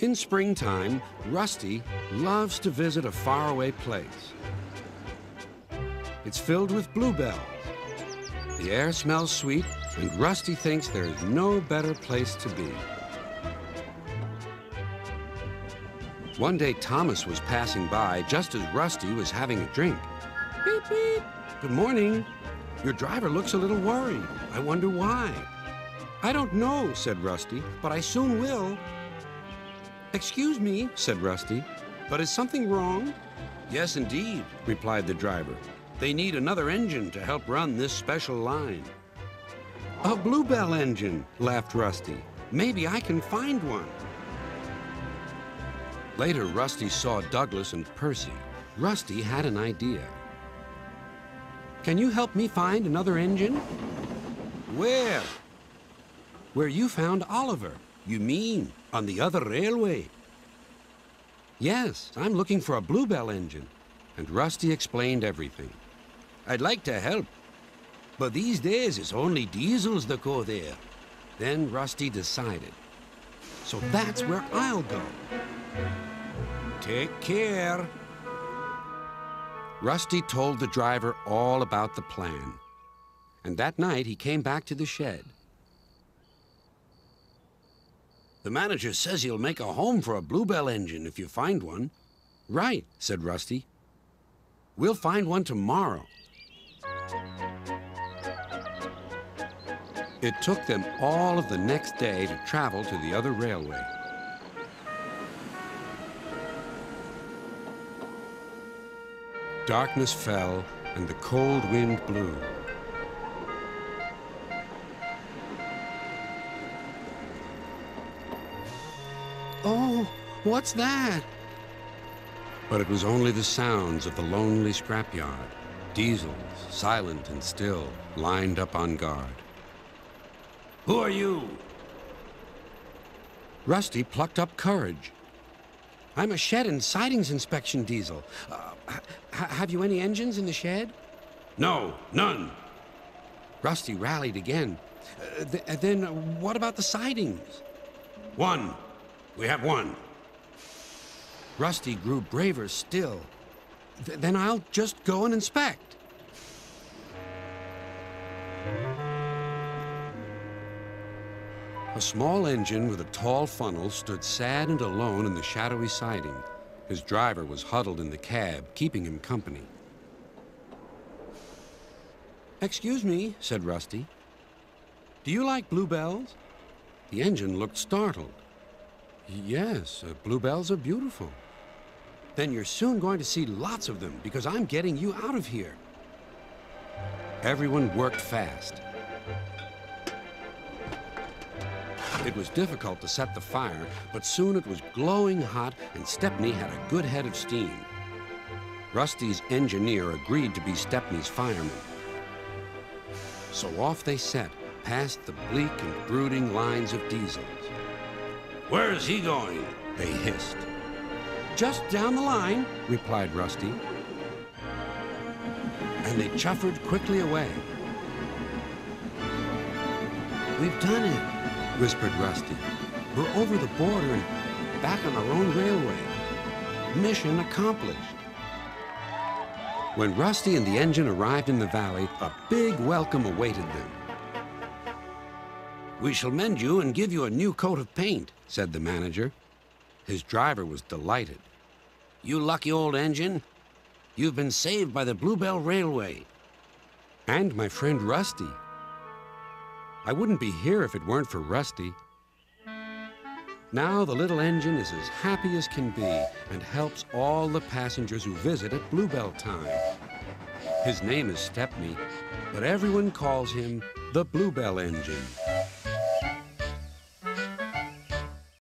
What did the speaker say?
In springtime, Rusty loves to visit a faraway place. It's filled with bluebells. The air smells sweet, and Rusty thinks there is no better place to be. One day, Thomas was passing by just as Rusty was having a drink. Beep, beep. Good morning. Your driver looks a little worried. I wonder why. I don't know, said Rusty, but I soon will. Excuse me, said Rusty, but is something wrong? Yes, indeed, replied the driver. They need another engine to help run this special line. A bluebell engine, laughed Rusty. Maybe I can find one. Later, Rusty saw Douglas and Percy. Rusty had an idea. Can you help me find another engine? Where? Where you found Oliver. You mean on the other railway? Yes, I'm looking for a bluebell engine. And Rusty explained everything. I'd like to help, but these days it's only diesels that go there. Then Rusty decided. So that's where I'll go. Take care. Rusty told the driver all about the plan. And that night he came back to the shed. The manager says he'll make a home for a bluebell engine if you find one. Right, said Rusty. We'll find one tomorrow. It took them all of the next day to travel to the other railway. Darkness fell and the cold wind blew. Oh, what's that? But it was only the sounds of the lonely scrapyard. Diesels, silent and still, lined up on guard. Who are you? Rusty plucked up courage. I'm a shed and sidings inspection diesel. Have you any engines in the shed? No, none. Rusty rallied again. Then what about the sidings? One. We have one. Rusty grew braver still. Then I'll just go and inspect. A small engine with a tall funnel stood sad and alone in the shadowy siding. His driver was huddled in the cab, keeping him company. Excuse me, said Rusty. Do you like bluebells? The engine looked startled. Yes, bluebells are beautiful. Then you're soon going to see lots of them because I'm getting you out of here. Everyone worked fast. It was difficult to set the fire, but soon it was glowing hot and Stepney had a good head of steam. Rusty's engineer agreed to be Stepney's fireman. So off they set, past the bleak and brooding lines of diesels. Where is he going? They hissed. Just down the line, replied Rusty. And they chuffered quickly away. We've done it, whispered Rusty. We're over the border and back on our own railway. Mission accomplished. When Rusty and the engine arrived in the valley, a big welcome awaited them. We shall mend you and give you a new coat of paint, said the manager. His driver was delighted. You lucky old engine. You've been saved by the Bluebell Railway. And my friend Rusty. I wouldn't be here if it weren't for Rusty. Now the little engine is as happy as can be and helps all the passengers who visit at Bluebell time. His name is Stepney, but everyone calls him the Bluebell Engine.